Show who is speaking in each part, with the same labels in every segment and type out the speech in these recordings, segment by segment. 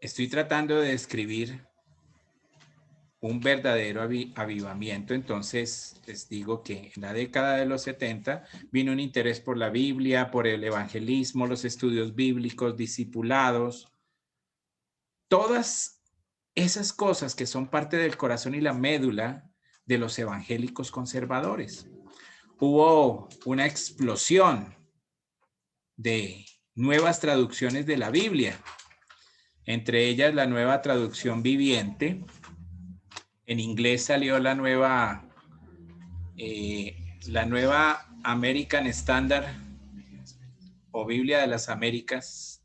Speaker 1: Estoy tratando de describir un verdadero avivamiento. Entonces les digo que en la década de los 70 vino un interés por la Biblia, por el evangelismo, los estudios bíblicos, discipulados, todas esas cosas que son parte del corazón y la médula de los evangélicos conservadores. Hubo una explosión de nuevas traducciones de la Biblia, entre ellas la nueva traducción viviente. En inglés salió la nueva American Standard o Biblia de las Américas.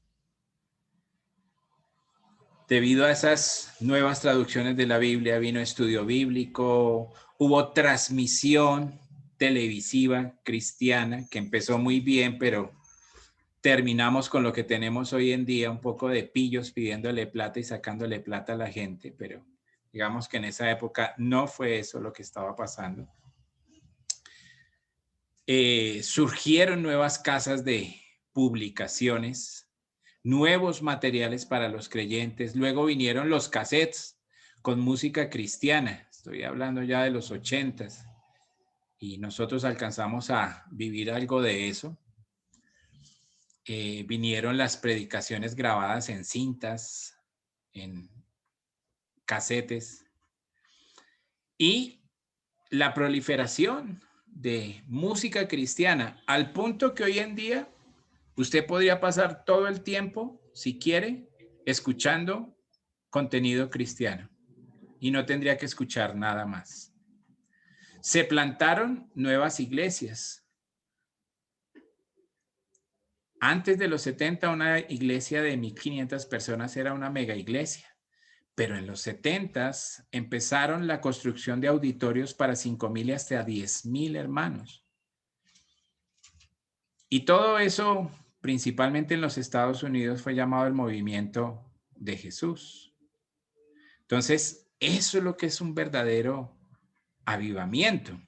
Speaker 1: Debido a esas nuevas traducciones de la Biblia vino estudio bíblico, hubo transmisión televisiva cristiana que empezó muy bien, pero terminamos con lo que tenemos hoy en día, un poco de pillos pidiéndole plata y sacándole plata a la gente, pero digamos que en esa época no fue eso lo que estaba pasando. Surgieron nuevas casas de publicaciones, nuevos materiales para los creyentes. Luego vinieron los cassettes con música cristiana. Estoy hablando ya de los 80s y nosotros alcanzamos a vivir algo de eso. Vinieron las predicaciones grabadas en cintas, en casetes y la proliferación de música cristiana al punto que hoy en día usted podría pasar todo el tiempo, si quiere, escuchando contenido cristiano y no tendría que escuchar nada más. Se plantaron nuevas iglesias. Antes de los 70, una iglesia de 1,500 personas era una mega iglesia, pero en los 70s empezaron la construcción de auditorios para 5,000 y hasta 10,000 hermanos. Y todo eso, principalmente en los Estados Unidos, fue llamado el movimiento de Jesús. Entonces, eso es lo que es un verdadero avivamiento.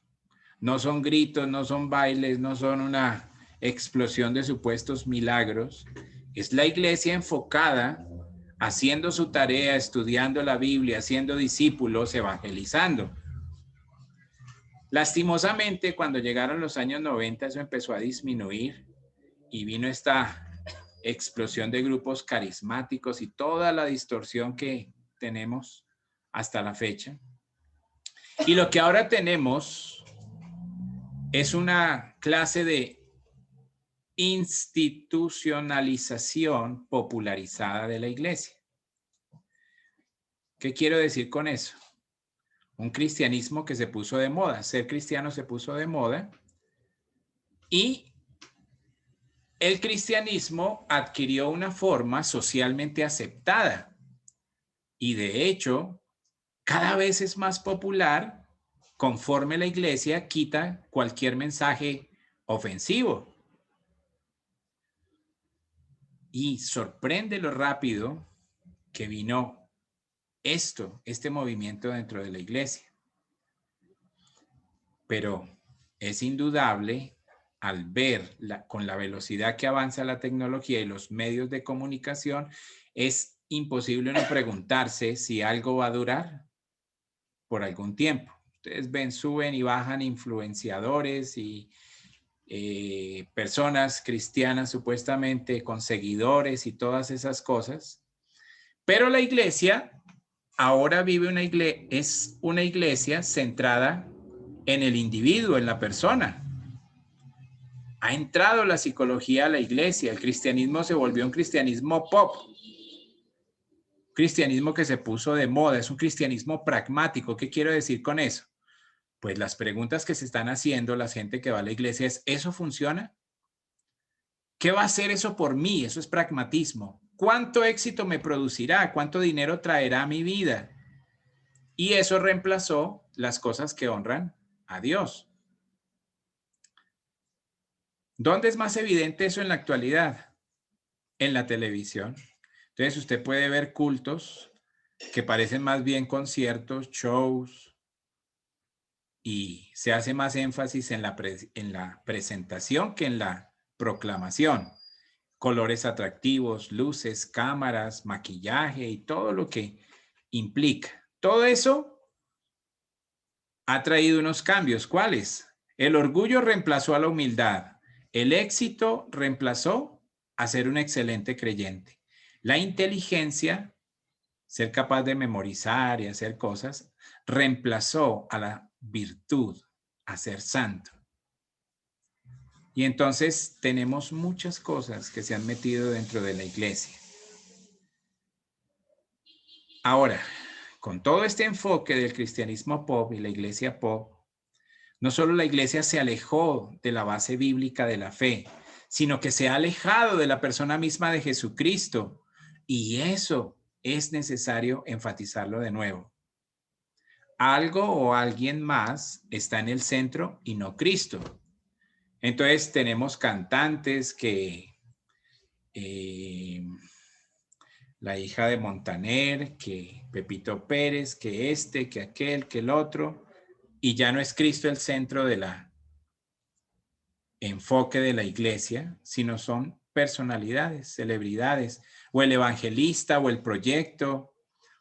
Speaker 1: No son gritos, no son bailes, no son una explosión de supuestos milagros. Es la iglesia enfocada, haciendo su tarea, estudiando la Biblia, haciendo discípulos, evangelizando. Lastimosamente, cuando llegaron los años 90, eso empezó a disminuir y vino esta explosión de grupos carismáticos y toda la distorsión que tenemos hasta la fecha. Y lo que ahora tenemos es una clase de institucionalización popularizada de la iglesia. ¿Qué quiero decir con eso? Un cristianismo que se puso de moda. Ser cristiano se puso de moda y el cristianismo adquirió una forma socialmente aceptada y de hecho cada vez es más popular conforme la iglesia quita cualquier mensaje ofensivo. Y sorprende lo rápido que vino este movimiento dentro de la iglesia. Pero es indudable al ver con la velocidad que avanza la tecnología y los medios de comunicación, es imposible no preguntarse si algo va a durar por algún tiempo. Ustedes ven, suben y bajan influenciadores y personas cristianas supuestamente con seguidores y todas esas cosas. Pero la iglesia ahora es una iglesia centrada en el individuo, en la persona. Ha entrado la psicología a la iglesia. El cristianismo se volvió un cristianismo pop. Cristianismo que se puso de moda. Es un cristianismo pragmático. ¿Qué quiero decir con eso? Pues las preguntas que se están haciendo la gente que va a la iglesia es, ¿eso funciona? ¿Qué va a hacer eso por mí? Eso es pragmatismo. ¿Cuánto éxito me producirá? ¿Cuánto dinero traerá a mi vida? Y eso reemplazó las cosas que honran a Dios. ¿Dónde es más evidente eso en la actualidad? En la televisión. Entonces usted puede ver cultos que parecen más bien conciertos, shows, y se hace más énfasis en la presentación que en la proclamación. colores atractivos, luces, cámaras, maquillaje y todo lo que implica. Todo eso ha traído unos cambios. ¿Cuáles? El orgullo reemplazó a la humildad. El éxito reemplazó a ser un excelente creyente. La inteligencia, ser capaz de memorizar y hacer cosas, reemplazó a la virtud, a ser santo. Y entonces tenemos muchas cosas que se han metido dentro de la iglesia. Ahora, con todo este enfoque del cristianismo pop y la iglesia pop, no solo la iglesia se alejó de la base bíblica de la fe, sino que se ha alejado de la persona misma de Jesucristo. Y eso es necesario enfatizarlo de nuevo. Algo o alguien más está en el centro y no Cristo. Entonces tenemos cantantes que la hija de Montaner, que Pepito Pérez, que este, que aquel, que el otro, y ya no es Cristo el centro de la enfoque de la iglesia, sino son personalidades, celebridades, o el evangelista, o el proyecto,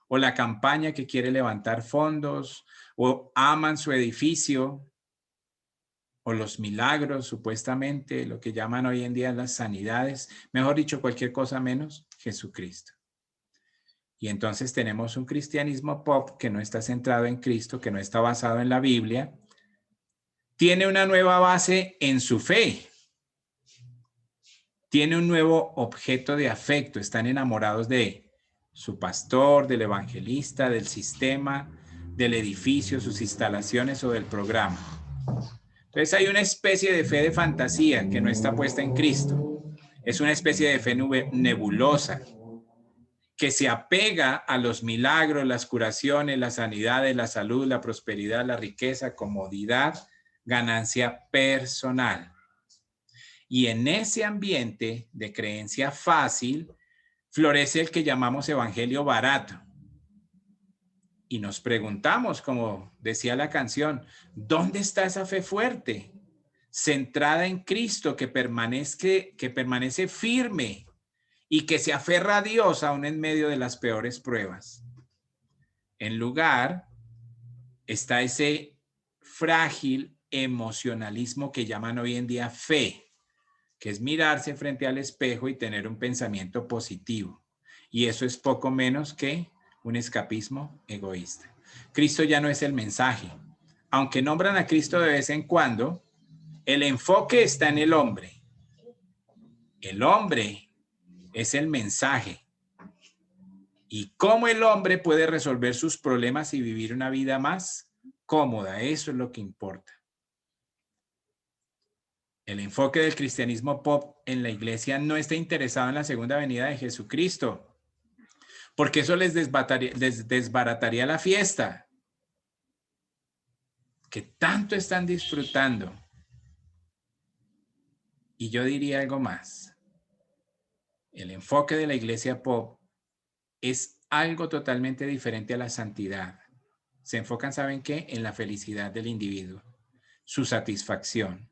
Speaker 1: o la campaña que quiere levantar fondos, o aman su edificio, o los milagros, supuestamente, lo que llaman hoy en día las sanidades, mejor dicho, cualquier cosa menos Jesucristo. Y entonces tenemos un cristianismo pop que no está centrado en Cristo, que no está basado en la Biblia. Tiene una nueva base en su fe. Tiene un nuevo objeto de afecto. Están enamorados de su pastor, del evangelista, del sistema, del edificio, sus instalaciones o del programa. Entonces hay una especie de fe de fantasía que no está puesta en Cristo. Es una especie de fe nebulosa que se apega a los milagros, las curaciones, las sanidades, la salud, la prosperidad, la riqueza, comodidad, ganancia personal. Y en ese ambiente de creencia fácil florece el que llamamos evangelio barato. Y nos preguntamos, como decía la canción, ¿dónde está esa fe fuerte? Centrada en Cristo, que permanece firme y que se aferra a Dios aún en medio de las peores pruebas. En lugar está ese frágil emocionalismo que llaman hoy en día fe, que es mirarse frente al espejo y tener un pensamiento positivo. Y eso es poco menos que un escapismo egoísta. Cristo ya no es el mensaje. Aunque nombran a Cristo de vez en cuando, el enfoque está en el hombre. El hombre es el mensaje. Y cómo el hombre puede resolver sus problemas y vivir una vida más cómoda. Eso es lo que importa. El enfoque del cristianismo pop en la iglesia no está interesado en la segunda venida de Jesucristo, porque eso les desbarataría la fiesta que tanto están disfrutando. Y yo diría algo más. El enfoque de la iglesia pop es algo totalmente diferente a la santidad. Se enfocan, ¿saben qué? En la felicidad del individuo, su satisfacción.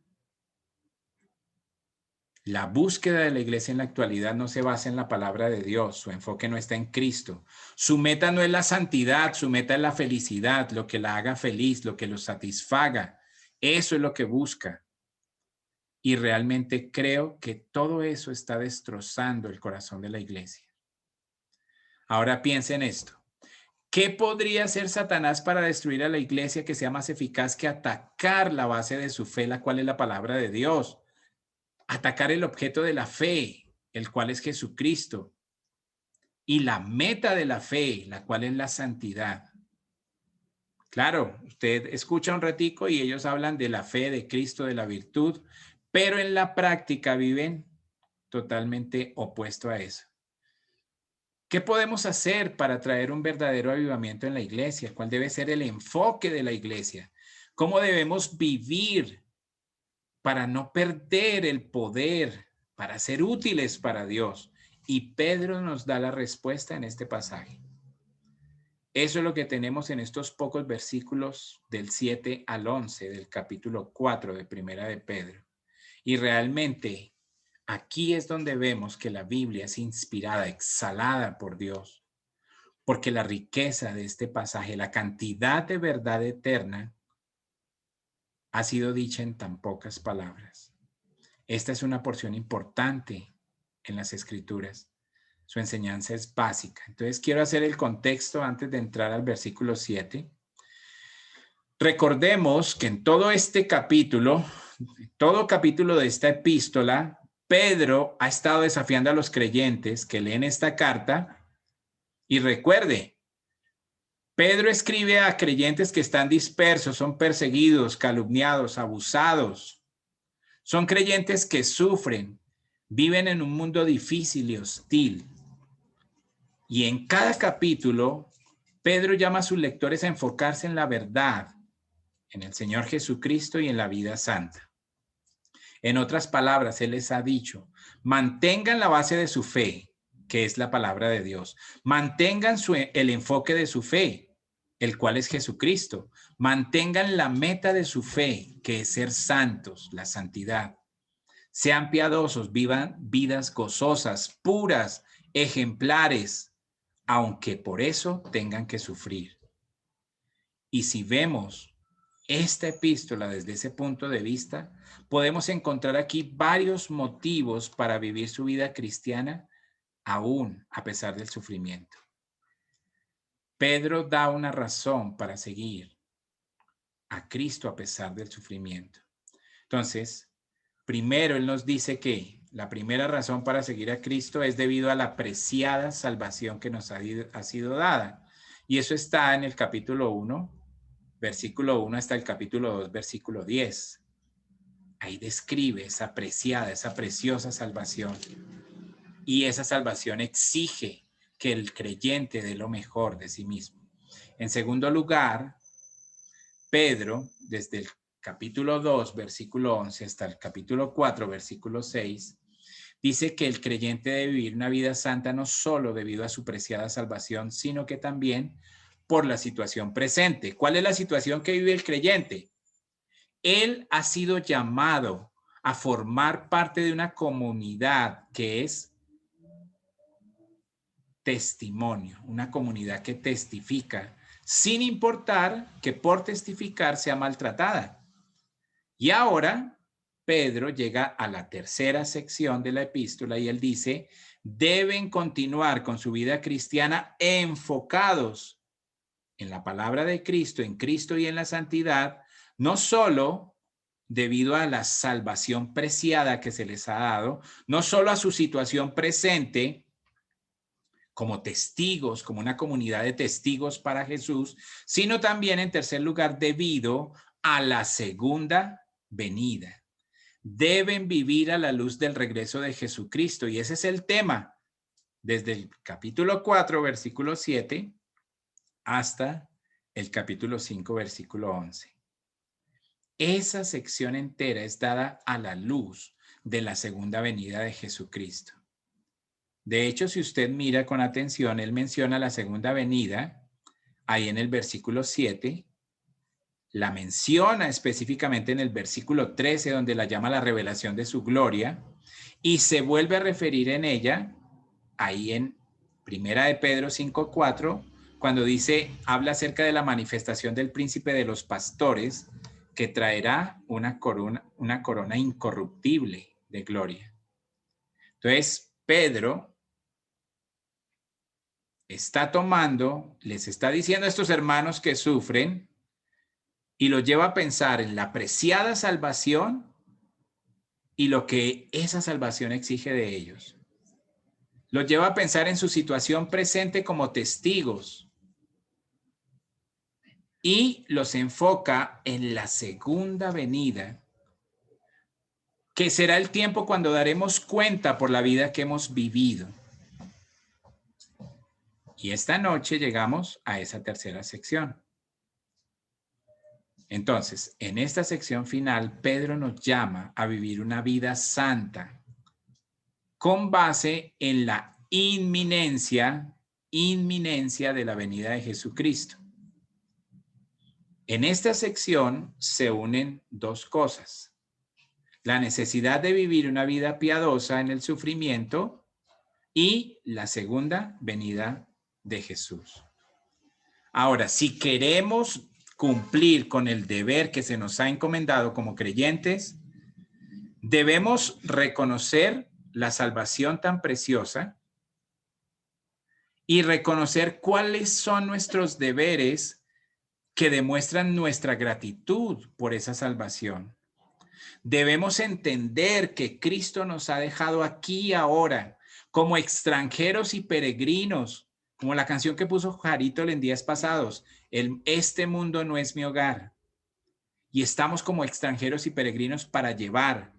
Speaker 1: La búsqueda de la iglesia en la actualidad no se basa en la palabra de Dios, su enfoque no está en Cristo. Su meta no es la santidad, su meta es la felicidad, lo que la haga feliz, lo que lo satisfaga. Eso es lo que busca. Y realmente creo que todo eso está destrozando el corazón de la iglesia. Ahora piensen esto. ¿Qué podría hacer Satanás para destruir a la iglesia que sea más eficaz que atacar la base de su fe, la cual es la palabra de Dios? Atacar el objeto de la fe, el cual es Jesucristo, y la meta de la fe, la cual es la santidad. Claro, usted escucha un ratico y ellos hablan de la fe, de Cristo, de la virtud, pero en la práctica viven totalmente opuesto a eso. ¿Qué podemos hacer para traer un verdadero avivamiento en la iglesia? ¿Cuál debe ser el enfoque de la iglesia? ¿Cómo debemos vivir para no perder el poder, para ser útiles para Dios? Y Pedro nos da la respuesta en este pasaje. Eso es lo que tenemos en estos pocos versículos del 7 al 11 del capítulo 4 de Primera de Pedro. Y realmente Aquí es donde vemos que la Biblia es inspirada, exhalada por Dios, porque la riqueza de este pasaje, la cantidad de verdad eterna, ha sido dicha en tan pocas palabras. Esta es una porción importante en las Escrituras. Su enseñanza es básica. Entonces quiero hacer el contexto antes de entrar al versículo 7. Recordemos que en todo este capítulo, todo capítulo de esta epístola, Pedro ha estado desafiando a los creyentes que leen esta carta. Y recuerde, Pedro escribe a creyentes que están dispersos, son perseguidos, calumniados, abusados. Son creyentes que sufren, viven en un mundo difícil y hostil. Y en cada capítulo, Pedro llama a sus lectores a enfocarse en la verdad, en el Señor Jesucristo y en la vida santa. En otras palabras, Él les ha dicho, mantengan la base de su fe, que es la palabra de Dios. Mantengan el enfoque de su fe, el cual es Jesucristo. Mantengan la meta de su fe, que es ser santos, la santidad. Sean piadosos, vivan vidas gozosas, puras, ejemplares, aunque por eso tengan que sufrir. Y si vemos esta epístola desde ese punto de vista, podemos encontrar aquí varios motivos para vivir su vida cristiana aún a pesar del sufrimiento. Pedro da una razón para seguir a Cristo a pesar del sufrimiento. Entonces, primero él nos dice que la primera razón para seguir a Cristo es debido a la preciada salvación que nos ha sido dada. Y eso está en el capítulo 1, versículo 1 hasta el capítulo 2, versículo 10. Ahí describe esa preciada, esa preciosa salvación. Y esa salvación exige que el creyente dé lo mejor de sí mismo. En segundo lugar, Pedro, desde el capítulo 2, versículo 11, hasta el capítulo 4, versículo 6, dice que el creyente debe vivir una vida santa no solo debido a su preciada salvación, sino que también por la situación presente. ¿Cuál es la situación que vive el creyente? Él ha sido llamado a formar parte de una comunidad que es testimonio, una comunidad que testifica, sin importar que por testificar sea maltratada. Y ahora Pedro llega a la tercera sección de la epístola y él dice, deben continuar con su vida cristiana enfocados en la palabra de Cristo, en Cristo y en la santidad, no solo debido a la salvación preciada que se les ha dado, no solo a su situación presente como testigos, como una comunidad de testigos para Jesús, sino también en tercer lugar debido a la segunda venida. Deben vivir a la luz del regreso de Jesucristo y ese es el tema desde el capítulo 4, versículo 7 hasta el capítulo 5, versículo 11. Esa sección entera es dada a la luz de la segunda venida de Jesucristo. De hecho, si usted mira con atención, él menciona la segunda venida ahí en el versículo 7, la menciona específicamente en el versículo 13, donde la llama la revelación de su gloria, y se vuelve a referir en ella ahí en Primera de Pedro 5:4, cuando dice, habla acerca de la manifestación del príncipe de los pastores, que traerá una corona incorruptible de gloria. Entonces, Pedro está tomando, les está diciendo a estos hermanos que sufren y los lleva a pensar en la preciada salvación y lo que esa salvación exige de ellos. Los lleva a pensar en su situación presente como testigos y los enfoca en la segunda venida, que será el tiempo cuando daremos cuenta por la vida que hemos vivido. Y esta noche llegamos a esa tercera sección. Entonces, en esta sección final, Pedro nos llama a vivir una vida santa con base en la inminencia de la venida de Jesucristo. En esta sección se unen dos cosas. La necesidad de vivir una vida piadosa en el sufrimiento y la segunda venida de Jesús. Ahora, si queremos cumplir con el deber que se nos ha encomendado como creyentes, debemos reconocer la salvación tan preciosa y reconocer cuáles son nuestros deberes que demuestran nuestra gratitud por esa salvación. Debemos entender que Cristo nos ha dejado aquí y ahora como extranjeros y peregrinos, como la canción que puso Jarito en días pasados, este mundo no es mi hogar. Y estamos como extranjeros y peregrinos para llevar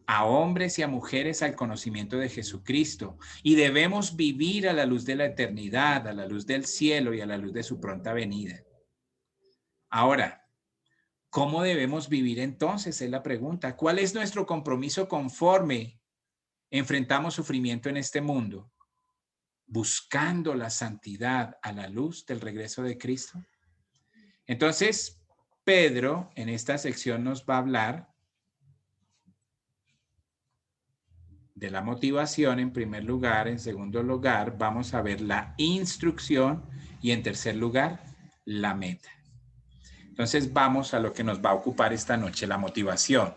Speaker 1: a hombres y a mujeres al conocimiento de Jesucristo. Y debemos vivir a la luz de la eternidad, a la luz del cielo y a la luz de su pronta venida. Ahora, ¿cómo debemos vivir entonces? Es la pregunta. ¿Cuál es nuestro compromiso conforme enfrentamos sufrimiento en este mundo? Buscando la santidad a la luz del regreso de Cristo. Entonces, Pedro en esta sección nos va a hablar de la motivación en primer lugar. En segundo lugar, vamos a ver la instrucción y en tercer lugar, la meta. Entonces, vamos a lo que nos va a ocupar esta noche, la motivación.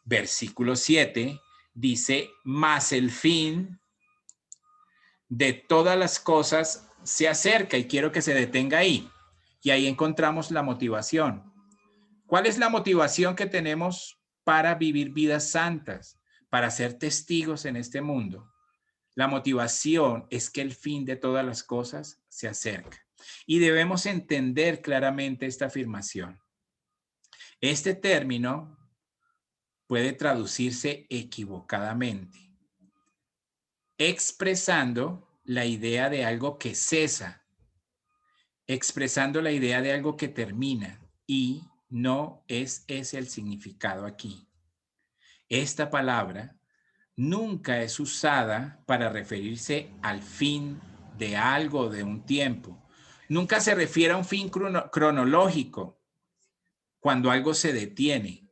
Speaker 1: Versículo 7 dice, mas el fin de todas las cosas se acerca, y quiero que se detenga ahí. Y ahí encontramos la motivación. ¿Cuál es la motivación que tenemos para vivir vidas santas, para ser testigos en este mundo? La motivación es que el fin de todas las cosas se acerca. Y debemos entender claramente esta afirmación. Este término puede traducirse equivocadamente, expresando la idea de algo que cesa, expresando la idea de algo que termina, y no es ese el significado aquí. Esta palabra nunca es usada para referirse al fin de algo, de un tiempo. Nunca se refiere a un fin cronológico cuando algo se detiene.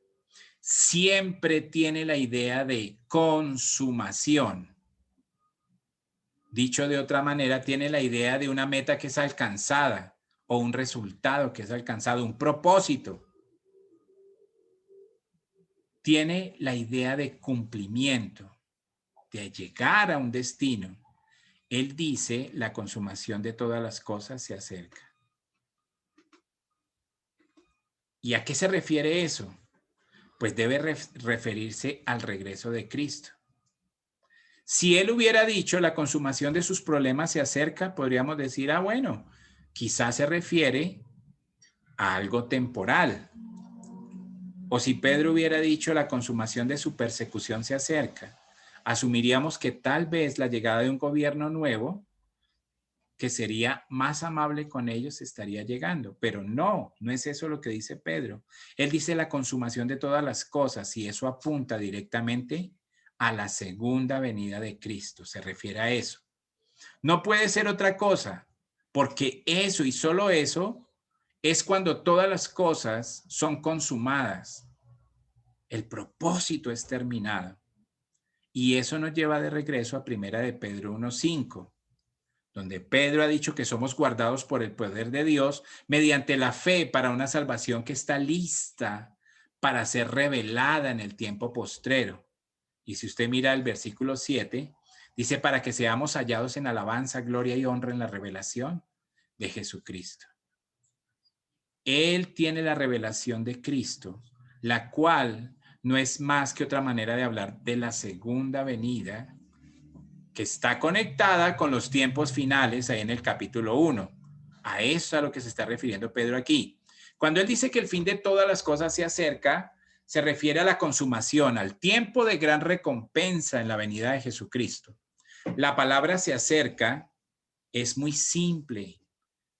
Speaker 1: Siempre tiene la idea de consumación. Dicho de otra manera, tiene la idea de una meta que es alcanzada o un resultado que es alcanzado, un propósito. Tiene la idea de cumplimiento, de llegar a un destino. Él dice, la consumación de todas las cosas se acerca. ¿Y a qué se refiere eso? Pues debe referirse al regreso de Cristo. Si él hubiera dicho la consumación de sus problemas se acerca, podríamos decir, bueno, quizás se refiere a algo temporal. O si Pedro hubiera dicho la consumación de su persecución se acerca, asumiríamos que tal vez la llegada de un gobierno nuevo que sería más amable con ellos estaría llegando, pero no es eso lo que dice Pedro. Él dice la consumación de todas las cosas y eso apunta directamente a la segunda venida de Cristo, se refiere a eso. No puede ser otra cosa, porque eso y solo eso es cuando todas las cosas son consumadas. El propósito es terminado. Y eso nos lleva de regreso a primera de Pedro 1:5. Donde Pedro ha dicho que somos guardados por el poder de Dios mediante la fe para una salvación que está lista para ser revelada en el tiempo postrero. Y si usted mira el versículo 7, dice para que seamos hallados en alabanza, gloria y honra en la revelación de Jesucristo. Él tiene la revelación de Cristo, la cual no es más que otra manera de hablar de la segunda venida, que está conectada con los tiempos finales ahí en el capítulo 1. A eso es a lo que se está refiriendo Pedro aquí. Cuando él dice que el fin de todas las cosas se acerca, se refiere a la consumación, al tiempo de gran recompensa en la venida de Jesucristo. La palabra se acerca es muy simple,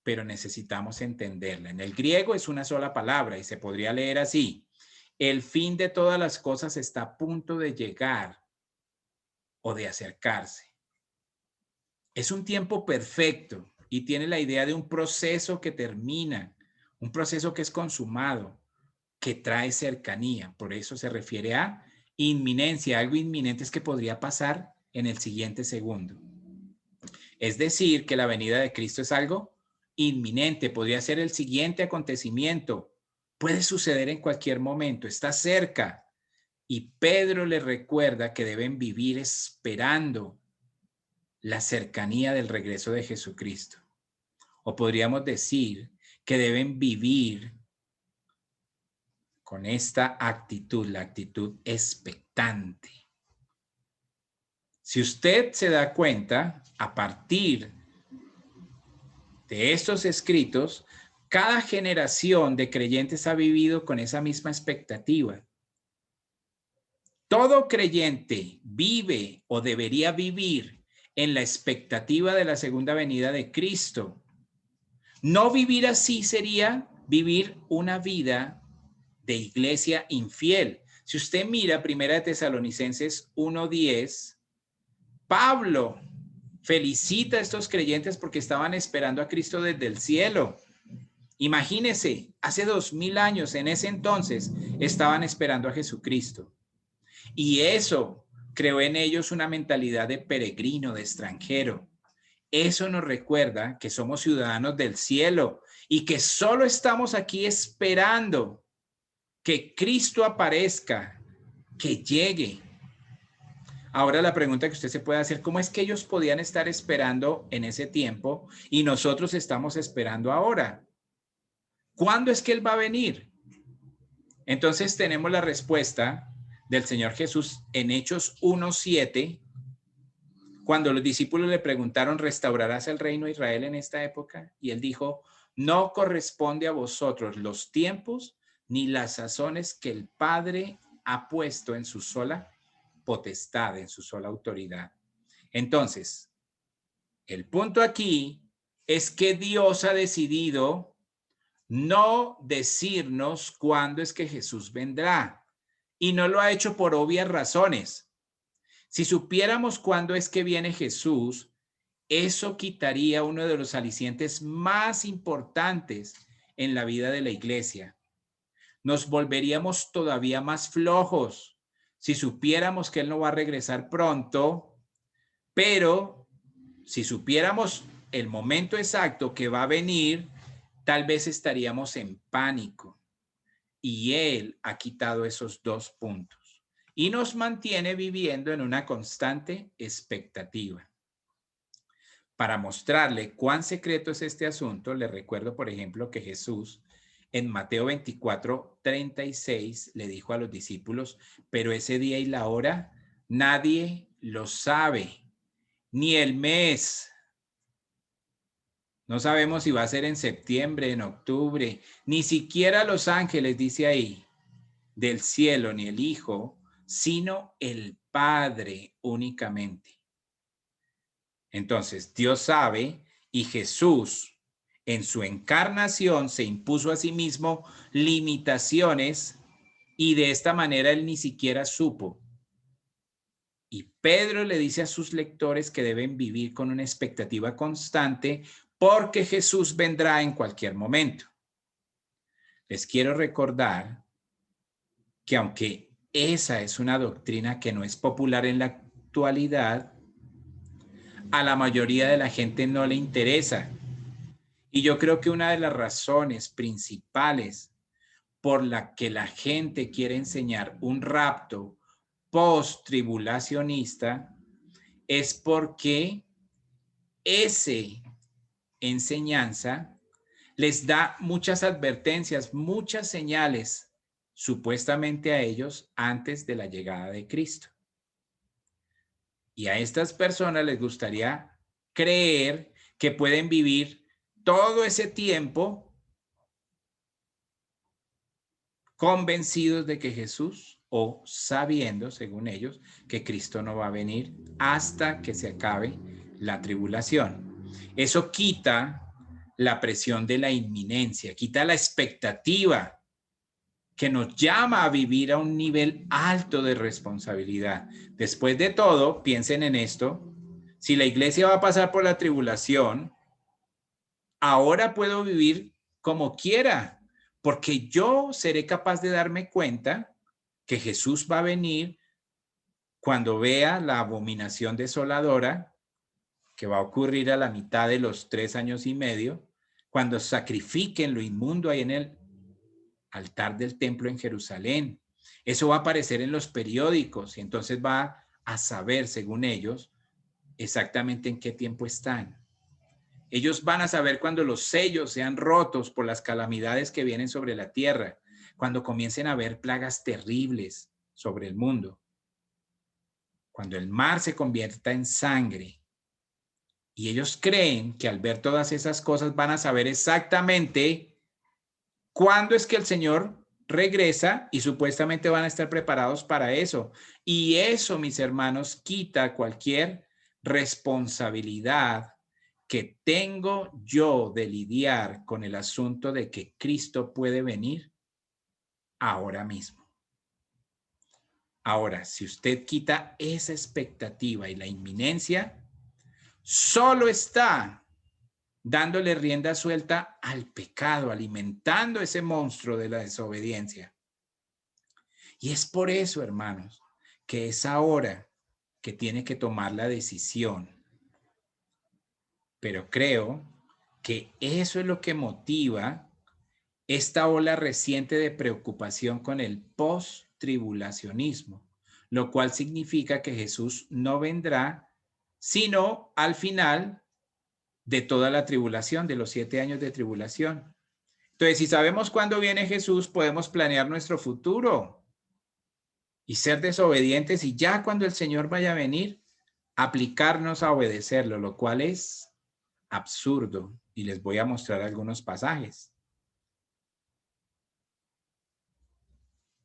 Speaker 1: pero necesitamos entenderla. En el griego es una sola palabra y se podría leer así: el fin de todas las cosas está a punto de llegar o de acercarse. Es un tiempo perfecto y tiene la idea de un proceso que termina, un proceso que es consumado, que trae cercanía. Por eso se refiere a Inminencia, algo inminente es que podría pasar en el siguiente segundo. Es decir, que la venida de Cristo es algo inminente, podría ser el siguiente acontecimiento, puede suceder en cualquier momento, está cerca. Y Pedro le recuerda que deben vivir esperando la cercanía del regreso de Jesucristo. O podríamos decir que deben vivir con esta actitud, la actitud expectante. Si usted se da cuenta, a partir de estos escritos, cada generación de creyentes ha vivido con esa misma expectativa. Todo creyente vive o debería vivir en la expectativa de la segunda venida de Cristo. No vivir así sería vivir una vida de iglesia infiel. Si usted mira 1 Tesalonicenses 1:10, Pablo felicita a estos creyentes porque estaban esperando a Cristo desde el cielo. Imagínese, hace 2000 años, en ese entonces, estaban esperando a Jesucristo. Y eso creó en ellos una mentalidad de peregrino, de extranjero. Eso nos recuerda que somos ciudadanos del cielo y que solo estamos aquí esperando que Cristo aparezca, que llegue. Ahora la pregunta que usted se puede hacer, ¿cómo es que ellos podían estar esperando en ese tiempo y nosotros estamos esperando ahora? ¿Cuándo es que Él va a venir? Entonces tenemos la respuesta del Señor Jesús en Hechos 1:7, cuando los discípulos le preguntaron, ¿restaurarás el reino de Israel en esta época? Y Él dijo, no corresponde a vosotros los tiempos ni las sazones que el Padre ha puesto en su sola potestad, en su sola autoridad. Entonces, el punto aquí es que Dios ha decidido no decirnos cuándo es que Jesús vendrá, y no lo ha hecho por obvias razones. Si supiéramos cuándo es que viene Jesús, eso quitaría uno de los alicientes más importantes en la vida de la iglesia. Nos volveríamos todavía más flojos si supiéramos que Él no va a regresar pronto, pero si supiéramos el momento exacto que va a venir, tal vez estaríamos en pánico. Y Él ha quitado esos dos puntos y nos mantiene viviendo en una constante expectativa. Para mostrarle cuán secreto es este asunto, le recuerdo, por ejemplo, que Jesús en Mateo 24:36 le dijo a los discípulos, pero ese día y la hora nadie lo sabe, ni el mes. No sabemos si va a ser en septiembre, en octubre, ni siquiera los ángeles, dice ahí, del cielo, ni el Hijo, sino el Padre únicamente. Entonces, Dios sabe y Jesús en su encarnación se impuso a sí mismo limitaciones y de esta manera él ni siquiera supo. Y Pedro le dice a sus lectores que deben vivir con una expectativa constante porque Jesús vendrá en cualquier momento. Les quiero recordar que aunque esa es una doctrina que no es popular en la actualidad, a la mayoría de la gente no le interesa. Y yo creo que una de las razones principales por la que la gente quiere enseñar un rapto post-tribulacionista es porque esa enseñanza les da muchas advertencias, muchas señales supuestamente a ellos antes de la llegada de Cristo. Y a estas personas les gustaría creer que pueden vivir todo ese tiempo convencidos de que Jesús, o sabiendo, según ellos, que Cristo no va a venir hasta que se acabe la tribulación. Eso quita la presión de la inminencia, quita la expectativa que nos llama a vivir a un nivel alto de responsabilidad. Después de todo, piensen en esto, si la iglesia va a pasar por la tribulación, ahora puedo vivir como quiera, porque yo seré capaz de darme cuenta que Jesús va a venir cuando vea la abominación desoladora que va a ocurrir a la mitad de los 3 años y medio, cuando sacrifiquen lo inmundo ahí en el altar del templo en Jerusalén. Eso va a aparecer en los periódicos y entonces va a saber, según ellos, exactamente en qué tiempo están. Ellos van a saber cuando los sellos sean rotos por las calamidades que vienen sobre la tierra, cuando comiencen a haber plagas terribles sobre el mundo, cuando el mar se convierta en sangre. Y ellos creen que al ver todas esas cosas van a saber exactamente cuándo es que el Señor regresa y supuestamente van a estar preparados para eso. Y eso, mis hermanos, quita cualquier responsabilidad que tengo yo de lidiar con el asunto de que Cristo puede venir ahora mismo. Ahora, si usted quita esa expectativa y la inminencia, solo está dándole rienda suelta al pecado, alimentando ese monstruo de la desobediencia. Y es por eso, hermanos, que es ahora que tiene que tomar la decisión. Pero creo que eso es lo que motiva esta ola reciente de preocupación con el post-tribulacionismo, lo cual significa que Jesús no vendrá sino al final de toda la tribulación, de los 7 años de tribulación. Entonces, si sabemos cuándo viene Jesús, podemos planear nuestro futuro y ser desobedientes y ya cuando el Señor vaya a venir, aplicarnos a obedecerlo, lo cual es absurdo. Y les voy a mostrar algunos pasajes.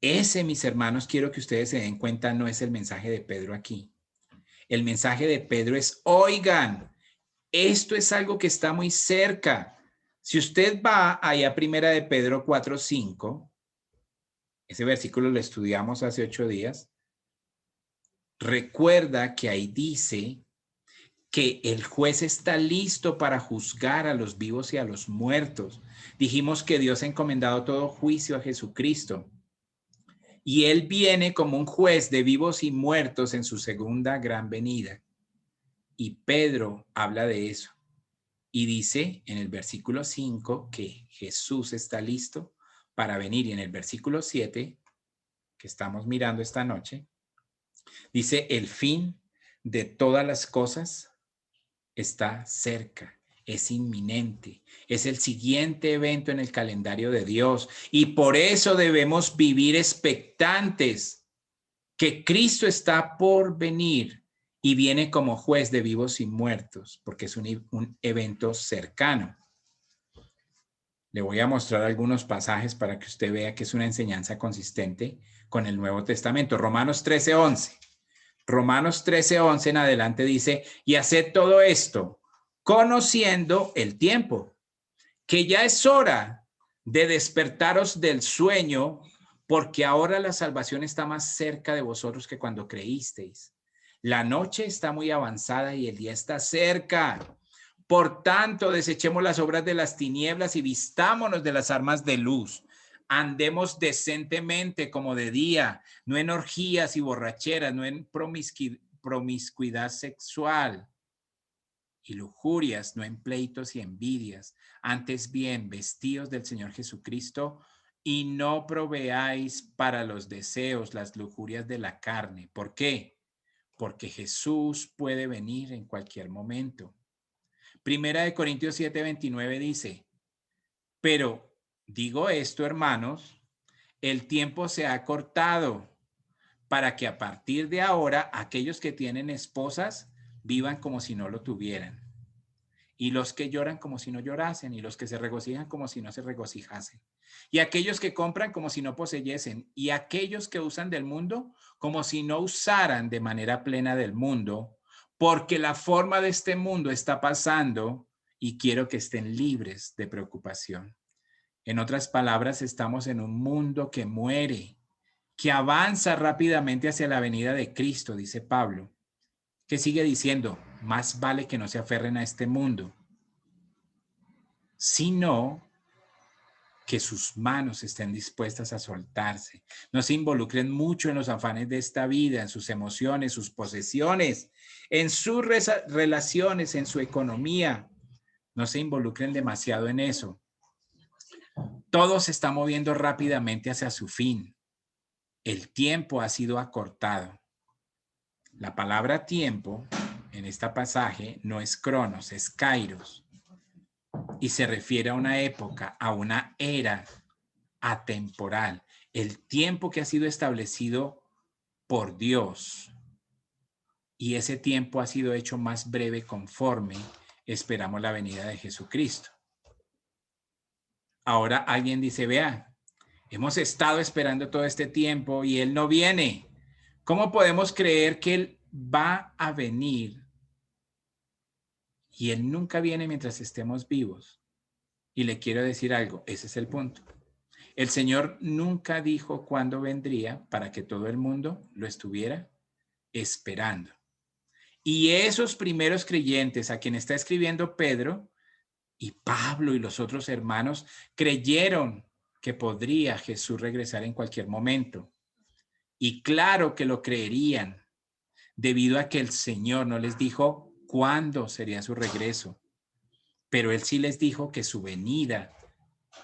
Speaker 1: Ese, mis hermanos, quiero que ustedes se den cuenta, no es el mensaje de Pedro aquí. El mensaje de Pedro es, oigan, esto es algo que está muy cerca. Si usted va allá a Primera de Pedro 4:5, ese versículo lo estudiamos hace 8 días, recuerda que ahí dice que el juez está listo para juzgar a los vivos y a los muertos. Dijimos que Dios ha encomendado todo juicio a Jesucristo. Y Él viene como un juez de vivos y muertos en su segunda gran venida. Y Pedro habla de eso. Y dice en el versículo 5 que Jesús está listo para venir. Y en el versículo 7, que estamos mirando esta noche, dice, el fin de todas las cosas está cerca, es inminente, es el siguiente evento en el calendario de Dios. Y por eso debemos vivir expectantes que Cristo está por venir y viene como juez de vivos y muertos, porque es un evento cercano. Le voy a mostrar algunos pasajes para que usted vea que es una enseñanza consistente con el Nuevo Testamento. Romanos 13:11. Romanos 13:11 en adelante dice, y haced todo esto conociendo el tiempo, que ya es hora de despertaros del sueño, porque ahora la salvación está más cerca de vosotros que cuando creísteis. La noche está muy avanzada y el día está cerca. Por tanto, desechemos las obras de las tinieblas y vistámonos de las armas de luz. Andemos decentemente como de día, no en orgías y borracheras, no en promiscuidad sexual y lujurias, no en pleitos y envidias. Antes bien, vestíos del Señor Jesucristo y no proveáis para los deseos las lujurias de la carne. ¿Por qué? Porque Jesús puede venir en cualquier momento. Primera de Corintios 7:29 dice, pero digo esto, hermanos, el tiempo se ha cortado para que a partir de ahora aquellos que tienen esposas vivan como si no lo tuvieran, y los que lloran como si no llorasen, y los que se regocijan como si no se regocijasen, y aquellos que compran como si no poseyesen, y aquellos que usan del mundo como si no usaran de manera plena del mundo, porque la forma de este mundo está pasando y quiero que estén libres de preocupación. En otras palabras, estamos en un mundo que muere, que avanza rápidamente hacia la venida de Cristo, dice Pablo, que sigue diciendo, más vale que no se aferren a este mundo, sino que sus manos estén dispuestas a soltarse. No se involucren mucho en los afanes de esta vida, en sus emociones, sus posesiones, en sus relaciones, en su economía. No se involucren demasiado en eso. Todo se está moviendo rápidamente hacia su fin. El tiempo ha sido acortado. La palabra tiempo en este pasaje no es cronos, es kairos. Y se refiere a una época, a una era atemporal. El tiempo que ha sido establecido por Dios. Y ese tiempo ha sido hecho más breve conforme esperamos la venida de Jesucristo. Ahora alguien dice, vea, hemos estado esperando todo este tiempo y Él no viene. ¿Cómo podemos creer que Él va a venir? Y Él nunca viene mientras estemos vivos. Y le quiero decir algo, ese es el punto. El Señor nunca dijo cuándo vendría para que todo el mundo lo estuviera esperando. Y esos primeros creyentes a quien está escribiendo Pedro y Pablo y los otros hermanos creyeron que podría Jesús regresar en cualquier momento. Y claro que lo creerían, debido a que el Señor no les dijo cuándo sería su regreso, pero Él sí les dijo que su venida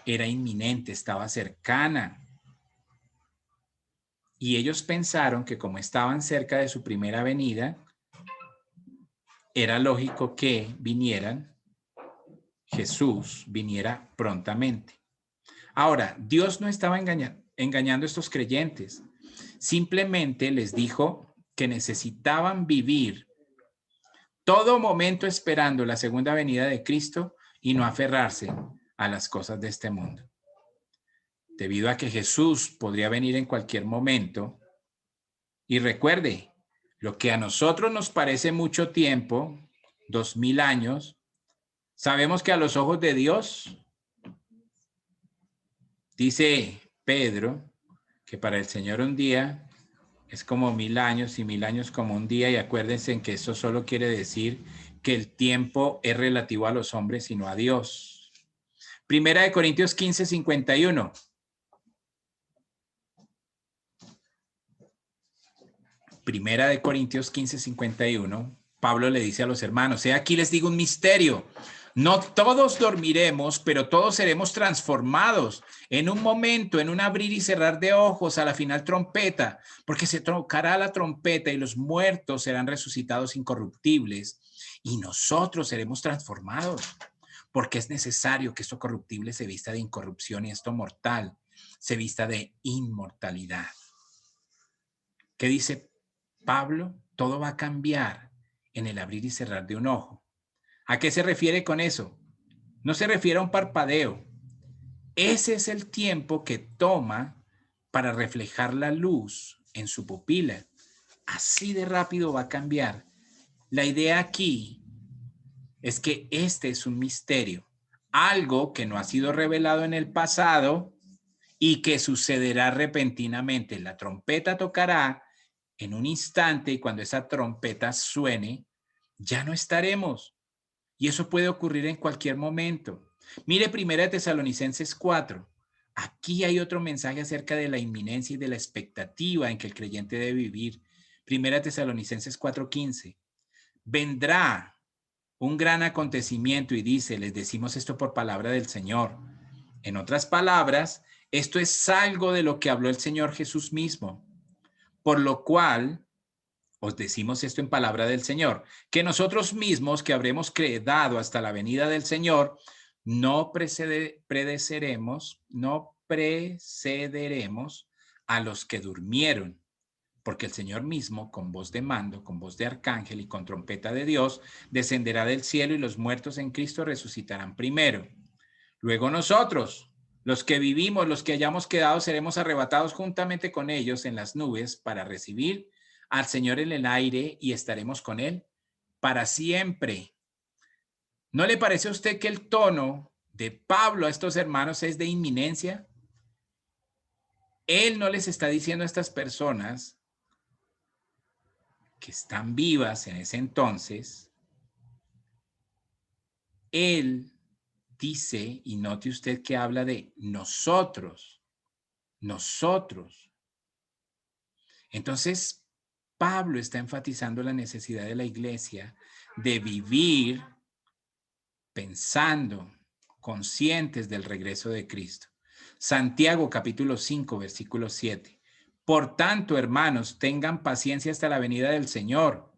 Speaker 1: era inminente, estaba cercana. Y ellos pensaron que como estaban cerca de su primera venida, era lógico que Jesús viniera prontamente. Ahora, Dios no estaba engañando a estos creyentes. Simplemente les dijo que necesitaban vivir todo momento esperando la segunda venida de Cristo y no aferrarse a las cosas de este mundo. Debido a que Jesús podría venir en cualquier momento. Y recuerde, lo que a nosotros nos parece mucho tiempo, 2000 años, sabemos que a los ojos de Dios, dice Pedro, que para el Señor un día es como 1000 años y 1000 años como un día. Y acuérdense en que eso solo quiere decir que el tiempo es relativo a los hombres y no a Dios. Primera de Corintios 15, 51. Primera de Corintios 15, 51. Pablo le dice a los hermanos, aquí les digo un misterio. No todos dormiremos, pero todos seremos transformados en un momento, en un abrir y cerrar de ojos, a la final trompeta, porque se tocará la trompeta y los muertos serán resucitados incorruptibles y nosotros seremos transformados, porque es necesario que esto corruptible se vista de incorrupción y esto mortal se vista de inmortalidad. ¿Qué dice Pablo? Todo va a cambiar en el abrir y cerrar de un ojo. ¿A qué se refiere con eso? No se refiere a un parpadeo. Ese es el tiempo que toma para reflejar la luz en su pupila. Así de rápido va a cambiar. La idea aquí es que este es un misterio, algo que no ha sido revelado en el pasado y que sucederá repentinamente. La trompeta tocará en un instante y cuando esa trompeta suene, ya no estaremos. Y eso puede ocurrir en cualquier momento. Mire Primera de Tesalonicenses 4. Aquí hay otro mensaje acerca de la inminencia y de la expectativa en que el creyente debe vivir. Primera de Tesalonicenses 4:15. Vendrá un gran acontecimiento y dice, les decimos esto por palabra del Señor. En otras palabras, esto es algo de lo que habló el Señor Jesús mismo. Por lo cual, os decimos esto en palabra del Señor, que nosotros mismos que habremos quedado hasta la venida del Señor, no precederemos a los que durmieron, porque el Señor mismo, con voz de mando, con voz de arcángel y con trompeta de Dios, descenderá del cielo y los muertos en Cristo resucitarán primero. Luego nosotros, los que vivimos, los que hayamos quedado, seremos arrebatados juntamente con ellos en las nubes para recibir al Señor en el aire y estaremos con Él para siempre. ¿No le parece a usted que el tono de Pablo a estos hermanos es de inminencia? Él no les está diciendo a estas personas que están vivas en ese entonces, él dice, y note usted que habla de nosotros, nosotros. Entonces, Pablo está enfatizando la necesidad de la iglesia de vivir pensando, conscientes del regreso de Cristo. Santiago capítulo 5, versículo 7. Por tanto, hermanos, tengan paciencia hasta la venida del Señor.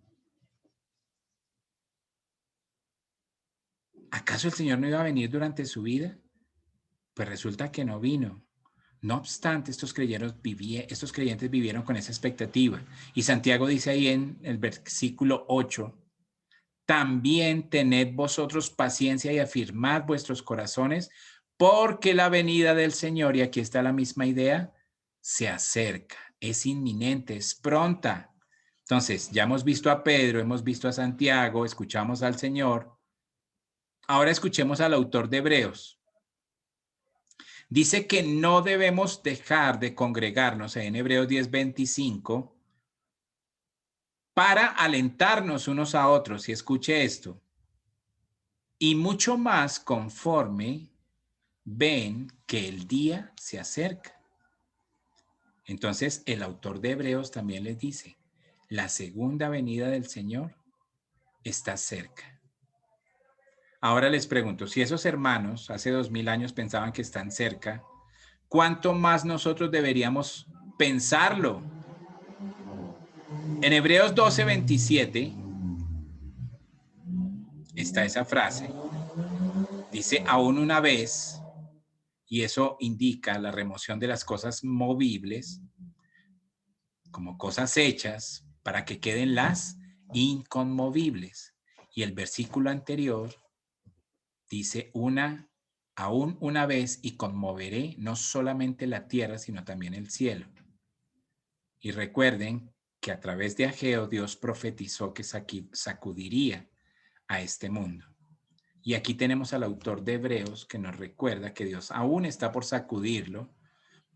Speaker 1: ¿Acaso el Señor no iba a venir durante su vida? Pues resulta que no vino. No obstante, estos creyentes vivieron con esa expectativa. Y Santiago dice ahí en el versículo 8, también tened vosotros paciencia y afirmad vuestros corazones, porque la venida del Señor, y aquí está la misma idea, se acerca, es inminente, es pronta. Entonces, ya hemos visto a Pedro, hemos visto a Santiago, escuchamos al Señor. Ahora escuchemos al autor de Hebreos. Dice que no debemos dejar de congregarnos en Hebreos 10:25 para alentarnos unos a otros. Y escuche esto. Y mucho más conforme ven que el día se acerca. Entonces, el autor de Hebreos también les dice, la segunda venida del Señor está cerca. Ahora les pregunto, si esos hermanos hace 2000 años pensaban que están cerca, ¿cuánto más nosotros deberíamos pensarlo? En Hebreos 12:27 está esa frase. Dice, aún una vez, y eso indica la remoción de las cosas movibles, como cosas hechas, para que queden las inconmovibles. Y el versículo anterior dice, aún una vez, y conmoveré no solamente la tierra, sino también el cielo. Y recuerden que a través de Ageo Dios profetizó que sacudiría a este mundo. Y aquí tenemos al autor de Hebreos que nos recuerda que Dios aún está por sacudirlo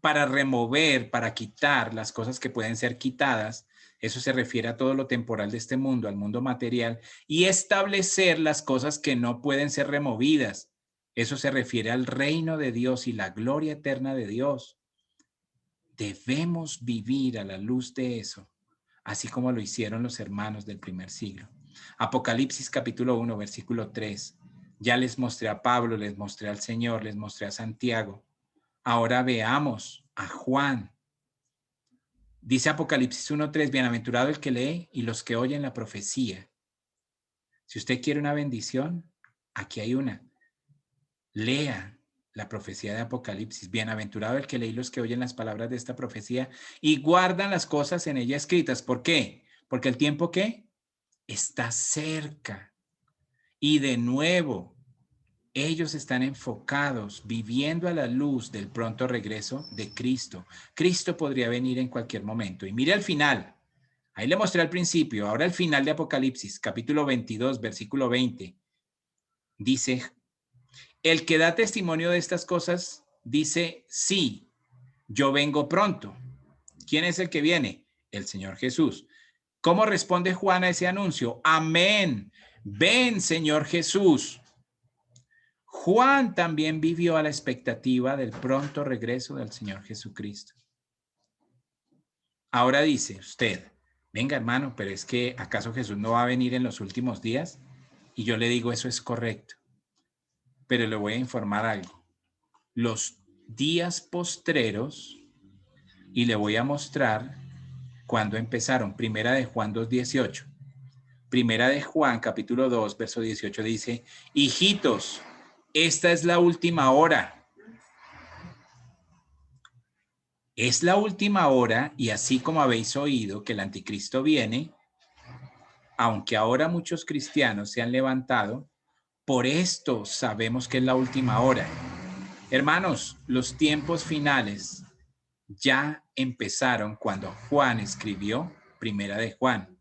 Speaker 1: para remover, para quitar las cosas que pueden ser quitadas. Eso se refiere a todo lo temporal de este mundo, al mundo material, y establecer las cosas que no pueden ser removidas. Eso se refiere al reino de Dios y la gloria eterna de Dios. Debemos vivir a la luz de eso, así como lo hicieron los hermanos del primer siglo. Apocalipsis capítulo 1, versículo 3. Ya les mostré a Pablo, les mostré al Señor, les mostré a Santiago. Ahora veamos a Juan. Dice Apocalipsis 1:3, bienaventurado el que lee y los que oyen la profecía. Si usted quiere una bendición, aquí hay una. Lea la profecía de Apocalipsis. Bienaventurado el que lee y los que oyen las palabras de esta profecía y guardan las cosas en ella escritas. ¿Por qué? Porque el tiempo, ¿qué? Está cerca. Y de nuevo, ellos están enfocados, viviendo a la luz del pronto regreso de Cristo. Cristo podría venir en cualquier momento. Y mire al final, ahí le mostré al principio, ahora al final de Apocalipsis, capítulo 22, versículo 20, dice, el que da testimonio de estas cosas dice, sí, yo vengo pronto. ¿Quién es el que viene? El Señor Jesús. ¿Cómo responde Juan a ese anuncio? Amén. Ven, Señor Jesús. Juan también vivió a la expectativa del pronto regreso del Señor Jesucristo. Ahora dice usted, venga hermano, pero es que ¿acaso Jesús no va a venir en los últimos días? Y yo le digo, eso es correcto. Pero le voy a informar algo. Los días postreros, y le voy a mostrar cuándo empezaron. Primera de Juan 2:18. Primera de Juan, capítulo 2, verso 18 dice, hijitos, esta es la última hora. Es la última hora y así como habéis oído que el anticristo viene, aunque ahora muchos cristianos se han levantado, por esto sabemos que es la última hora. Hermanos, los tiempos finales ya empezaron cuando Juan escribió Primera de Juan.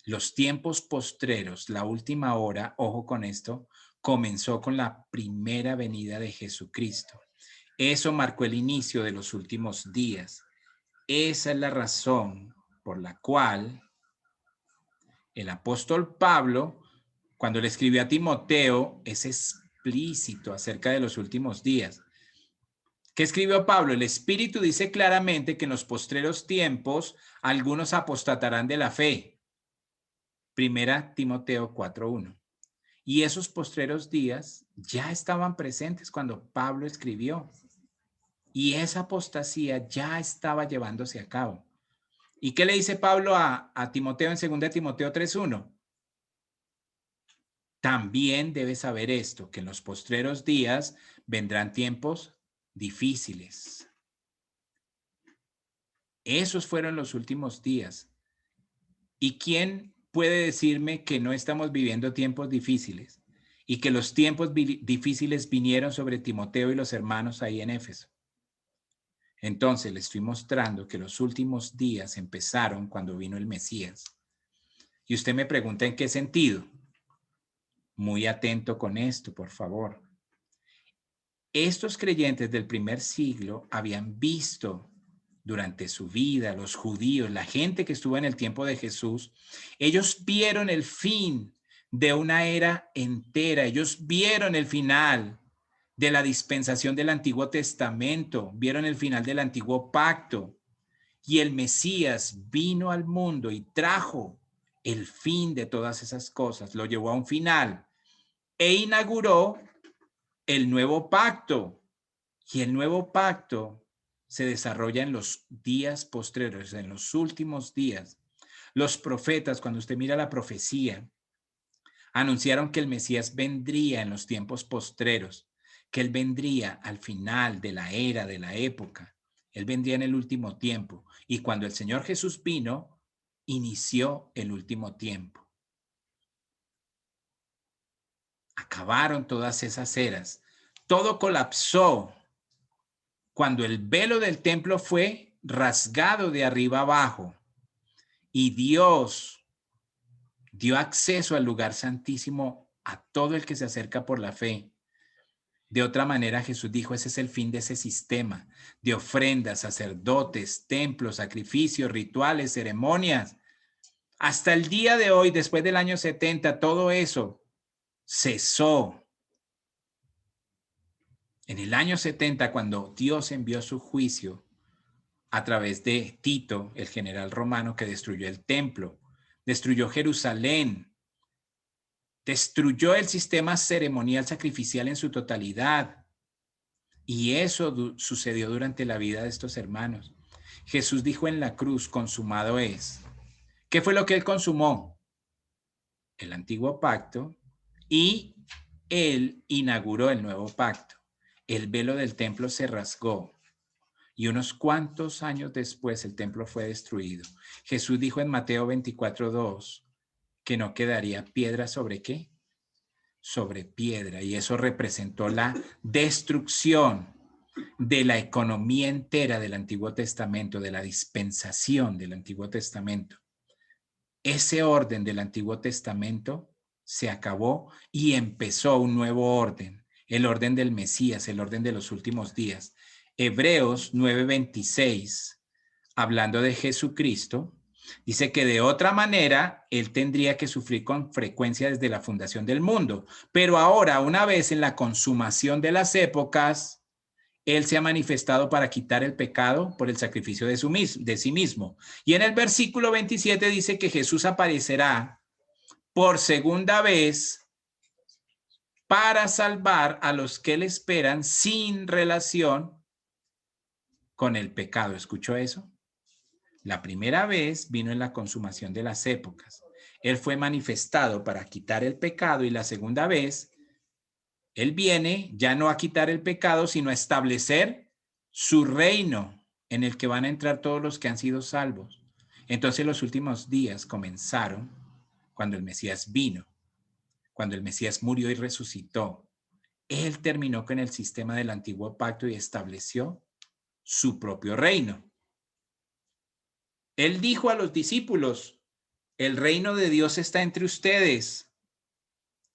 Speaker 1: Los tiempos postreros, la última hora, ojo con esto, comenzó con la primera venida de Jesucristo. Eso marcó el inicio de los últimos días. Esa es la razón por la cual el apóstol Pablo, Cuando le escribió a Timoteo, es explícito acerca de los últimos días. ¿Qué escribió Pablo? El Espíritu dice claramente que en los postreros tiempos algunos apostatarán de la fe. Primera Timoteo 4:1. Y esos postreros días ya estaban presentes cuando Pablo escribió. Y esa apostasía ya estaba llevándose a cabo. ¿Y qué le dice Pablo a Timoteo en 2 Timoteo 3:1? También debes saber esto, que en los postreros días vendrán tiempos difíciles. Esos fueron los últimos días. ¿Y quién puede decirme que no estamos viviendo tiempos difíciles y que los tiempos difíciles vinieron sobre Timoteo y los hermanos ahí en Éfeso? Entonces les estoy mostrando que los últimos días empezaron cuando vino el Mesías. Y usted me pregunta en qué sentido. Muy atento con esto, por favor. Estos creyentes del primer siglo habían visto durante su vida, los judíos, la gente que estuvo en el tiempo de Jesús, ellos vieron el fin de una era entera, ellos vieron el final de la dispensación del Antiguo Testamento, vieron el final del Antiguo Pacto, y el Mesías vino al mundo y trajo el fin de todas esas cosas, lo llevó a un final e inauguró el nuevo pacto. Y el nuevo pacto se desarrolla en los días postreros, en los últimos días. Los profetas, cuando usted mira la profecía, anunciaron que el Mesías vendría en los tiempos postreros, que él vendría al final de la era, de la época. Él vendría en el último tiempo. Y cuando el Señor Jesús vino, inició el último tiempo. Acabaron todas esas eras. Todo colapsó cuando el velo del templo fue rasgado de arriba abajo y Dios dio acceso al lugar santísimo a todo el que se acerca por la fe. De otra manera, Jesús dijo, ese es el fin de ese sistema de ofrendas, sacerdotes, templos, sacrificios, rituales, ceremonias. Hasta el día de hoy, después del año 70, todo eso cesó. En el año 70, cuando Dios envió su juicio a través de Tito, el general romano que destruyó el templo, destruyó Jerusalén, destruyó el sistema ceremonial sacrificial en su totalidad. Y eso sucedió durante la vida de estos hermanos. Jesús dijo en la cruz, consumado es. ¿Qué fue lo que él consumó? El antiguo pacto, y él inauguró el nuevo pacto. El velo del templo se rasgó. Y unos cuantos años después el templo fue destruido. Jesús dijo en Mateo 24:2 que no quedaría piedra sobre ¿qué? Sobre piedra. Y eso representó la destrucción de la economía entera del Antiguo Testamento, de la dispensación del Antiguo Testamento. Ese orden del Antiguo Testamento se acabó y empezó un nuevo orden, el orden del Mesías, el orden de los últimos días. Hebreos 9:26, hablando de Jesucristo, dice que de otra manera él tendría que sufrir con frecuencia desde la fundación del mundo, pero ahora, una vez en la consumación de las épocas, él se ha manifestado para quitar el pecado por el sacrificio de sí mismo. Y en el versículo 27 dice que Jesús aparecerá por segunda vez para salvar a los que le esperan sin relación con el pecado. ¿Escuchó eso? La primera vez vino en la consumación de las épocas. Él fue manifestado para quitar el pecado, y la segunda vez él viene ya no a quitar el pecado, sino a establecer su reino en el que van a entrar todos los que han sido salvos. Entonces los últimos días comenzaron cuando el Mesías vino, cuando el Mesías murió y resucitó. Él terminó con el sistema del antiguo pacto y estableció su propio reino. Él dijo a los discípulos, el reino de Dios está entre ustedes,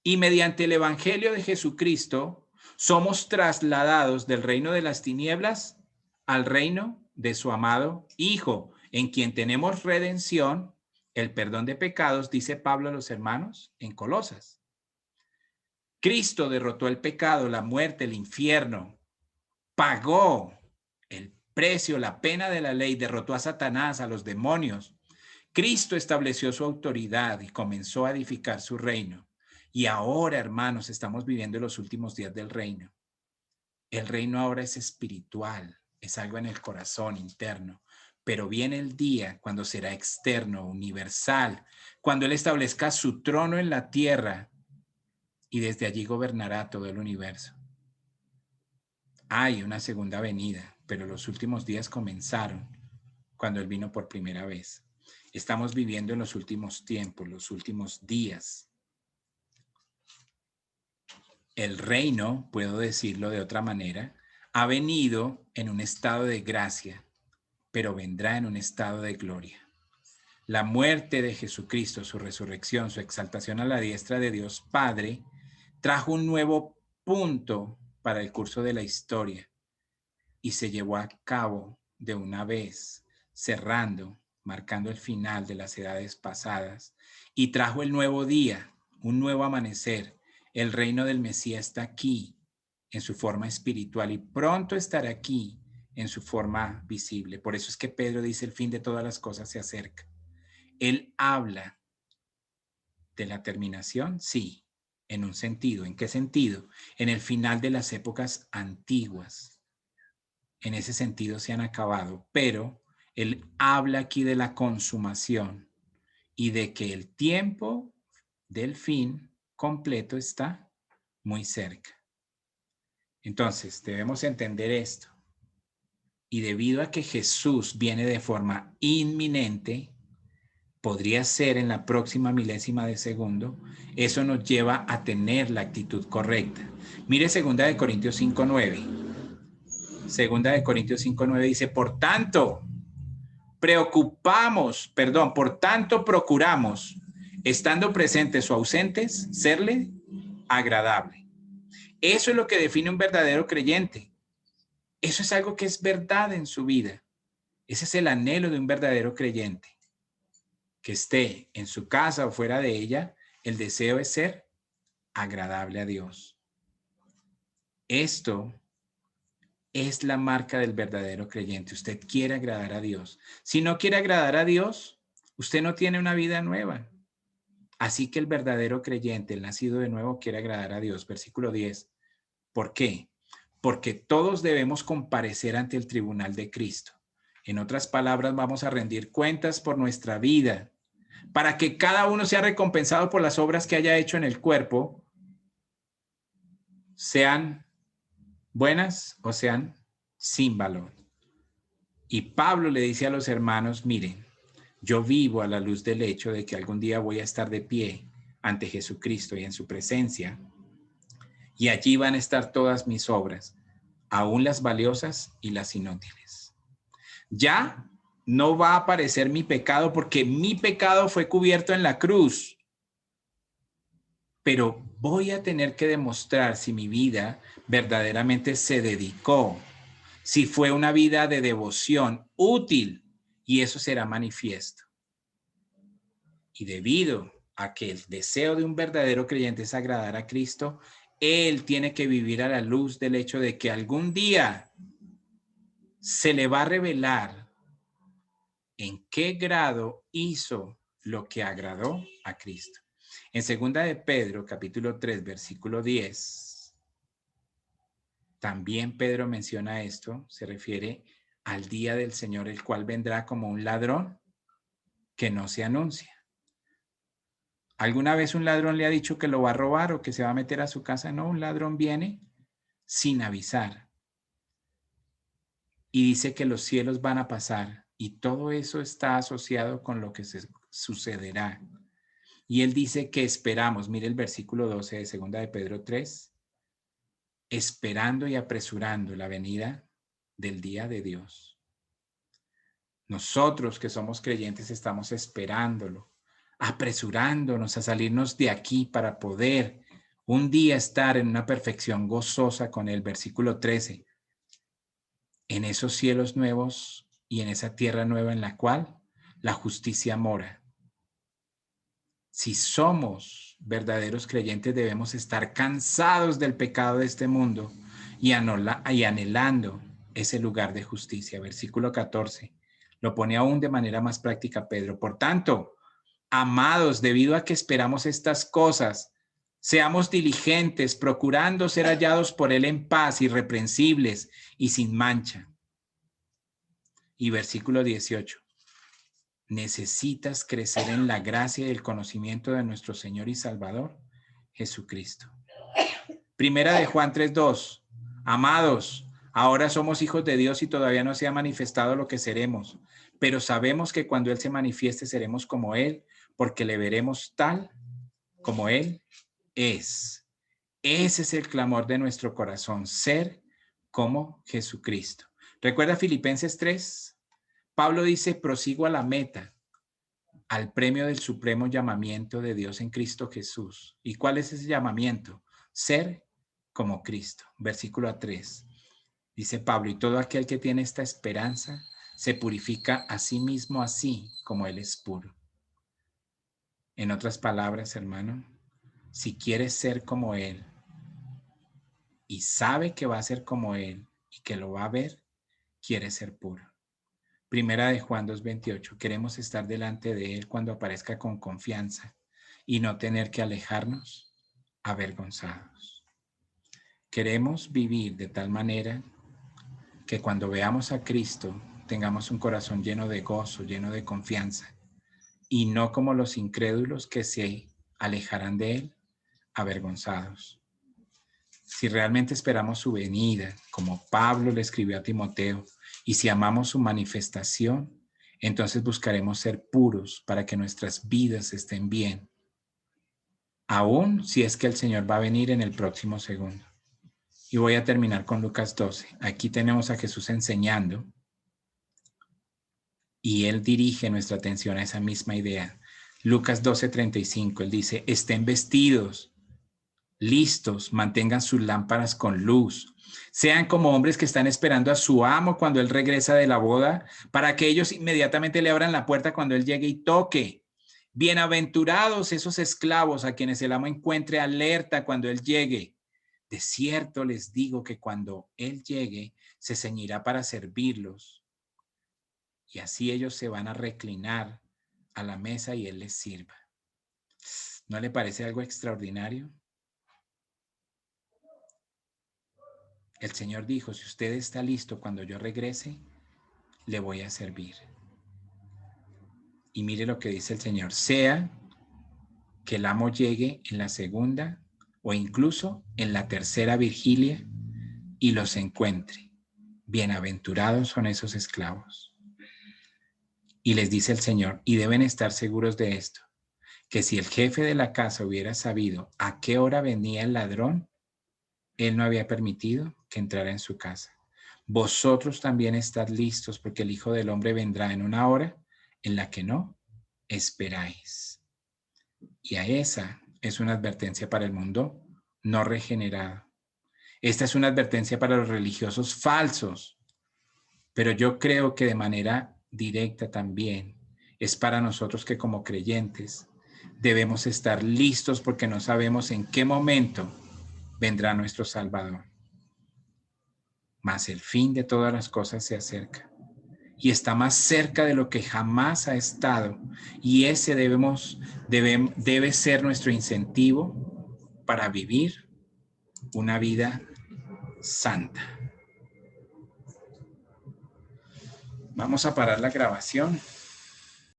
Speaker 1: y mediante el evangelio de Jesucristo somos trasladados del reino de las tinieblas al reino de su amado Hijo, en quien tenemos redención, el perdón de pecados, dice Pablo a los hermanos en Colosas. Cristo derrotó el pecado, la muerte, el infierno, pagó el precio, la pena de la ley, derrotó a Satanás, a los demonios. Cristo estableció su autoridad y comenzó a edificar su reino. Y ahora, hermanos, estamos viviendo los últimos días del reino. El reino ahora es espiritual, es algo en el corazón interno, pero viene el día cuando será externo, universal, cuando Él establezca su trono en la tierra y desde allí gobernará todo el universo. Hay una segunda venida, pero los últimos días comenzaron cuando Él vino por primera vez. Estamos viviendo en los últimos tiempos, los últimos días. El reino, puedo decirlo de otra manera, ha venido en un estado de gracia, pero vendrá en un estado de gloria. La muerte de Jesucristo, su resurrección, su exaltación a la diestra de Dios Padre, trajo un nuevo punto para el curso de la historia y se llevó a cabo de una vez, cerrando, marcando el final de las edades pasadas, y trajo el nuevo día, un nuevo amanecer. El reino del Mesías está aquí en su forma espiritual y pronto estará aquí en su forma visible. Por eso es que Pedro dice: el fin de todas las cosas se acerca. Él habla de la terminación, sí, en un sentido. ¿En qué sentido? En el final de las épocas antiguas. En ese sentido se han acabado, pero él habla aquí de la consumación y de que el tiempo del fin completo está muy cerca. Entonces, debemos entender esto. Y debido a que Jesús viene de forma inminente, podría ser en la próxima milésima de segundo, eso nos lleva a tener la actitud correcta. Mire 2 Corintios 5:9. 2 Corintios 5:9 dice: por tanto, por tanto procuramos, estando presentes o ausentes, serle agradable. Eso es lo que define un verdadero creyente. Eso es algo que es verdad en su vida. Ese es el anhelo de un verdadero creyente. Que esté en su casa o fuera de ella, el deseo es ser agradable a Dios. Esto es la marca del verdadero creyente. Usted quiere agradar a Dios. Si no quiere agradar a Dios, usted no tiene una vida nueva. Así que el verdadero creyente, el nacido de nuevo, quiere agradar a Dios. Versículo 10. ¿Por qué? Porque todos debemos comparecer ante el tribunal de Cristo. En otras palabras, vamos a rendir cuentas por nuestra vida, para que cada uno sea recompensado por las obras que haya hecho en el cuerpo, sean buenas o sean sin valor. Y Pablo le dice a los hermanos: miren, yo vivo a la luz del hecho de que algún día voy a estar de pie ante Jesucristo y en su presencia, y allí van a estar todas mis obras, aún las valiosas y las inútiles. Ya no va a aparecer mi pecado, porque mi pecado fue cubierto en la cruz. Pero voy a tener que demostrar si mi vida verdaderamente se dedicó, si fue una vida de devoción útil, y eso será manifiesto. Y debido a que el deseo de un verdadero creyente es agradar a Cristo, él tiene que vivir a la luz del hecho de que algún día se le va a revelar en qué grado hizo lo que agradó a Cristo. En 2 Pedro, capítulo 3, versículo 10, también Pedro menciona esto, se refiere al día del Señor, el cual vendrá como un ladrón que no se anuncia. ¿Alguna vez un ladrón le ha dicho que lo va a robar o que se va a meter a su casa? No, un ladrón viene sin avisar y dice que los cielos van a pasar, y todo eso está asociado con lo que sucederá. Y él dice que esperamos, mire el versículo 12 de 2 Pedro 3, esperando y apresurando la venida del día de Dios. Nosotros que somos creyentes estamos esperándolo, apresurándonos a salirnos de aquí para poder un día estar en una perfección gozosa con el versículo 13, en esos cielos nuevos y en esa tierra nueva en la cual la justicia mora. Si somos verdaderos creyentes, debemos estar cansados del pecado de este mundo y anhelando ese lugar de justicia. Versículo 14. Lo pone aún de manera más práctica Pedro. Por tanto, amados, debido a que esperamos estas cosas, seamos diligentes, procurando ser hallados por él en paz, irreprensibles y sin mancha. Y versículo 18. Necesitas crecer en la gracia y el conocimiento de nuestro Señor y Salvador, Jesucristo. Primera de Juan 3:2. Amados, ahora somos hijos de Dios y todavía no se ha manifestado lo que seremos, pero sabemos que cuando Él se manifieste seremos como Él, porque le veremos tal como Él es. Ese es el clamor de nuestro corazón, ser como Jesucristo. ¿Recuerda Filipenses 3? Pablo dice, prosigo a la meta, al premio del supremo llamamiento de Dios en Cristo Jesús. ¿Y cuál es ese llamamiento? Ser como Cristo. Versículo 3. Dice Pablo, y todo aquel que tiene esta esperanza se purifica a sí mismo así como Él es puro. En otras palabras, hermano, si quieres ser como Él y sabe que va a ser como Él y que lo va a ver, quiere ser puro. Primera de Juan 2:28. Queremos estar delante de Él cuando aparezca con confianza y no tener que alejarnos avergonzados. Queremos vivir de tal manera que cuando veamos a Cristo tengamos un corazón lleno de gozo, lleno de confianza, y no como los incrédulos que se alejarán de Él avergonzados. Si realmente esperamos su venida, como Pablo le escribió a Timoteo, y si amamos su manifestación, entonces buscaremos ser puros para que nuestras vidas estén bien, aún si es que el Señor va a venir en el próximo segundo. Y voy a terminar con Lucas 12. Aquí tenemos a Jesús enseñando y Él dirige nuestra atención a esa misma idea. Lucas 12:35, Él dice, estén vestidos, listos, mantengan sus lámparas con luz. Sean como hombres que están esperando a su amo cuando él regresa de la boda, para que ellos inmediatamente le abran la puerta cuando él llegue y toque. Bienaventurados esos esclavos a quienes el amo encuentre alerta cuando él llegue. De cierto les digo que cuando él llegue, se ceñirá para servirlos. Y así ellos se van a reclinar a la mesa y él les sirva. ¿No le parece algo extraordinario? El Señor dijo, si usted está listo cuando yo regrese, le voy a servir. Y mire lo que dice el Señor, sea que el amo llegue en la segunda o incluso en la tercera vigilia y los encuentre. Bienaventurados son esos esclavos. Y les dice el Señor, y deben estar seguros de esto, que si el jefe de la casa hubiera sabido a qué hora venía el ladrón, él no había permitido que entrara en su casa. Vosotros también estad listos, porque el Hijo del Hombre vendrá en una hora en la que no esperáis. Y a esa es una advertencia para el mundo no regenerado. Esta es una advertencia para los religiosos falsos, pero yo creo que de manera directa también es para nosotros que como creyentes debemos estar listos porque no sabemos en qué momento vendrá nuestro Salvador. Mas el fin de todas las cosas se acerca y está más cerca de lo que jamás ha estado, y ese debe ser nuestro incentivo para vivir una vida santa. Vamos a parar la grabación.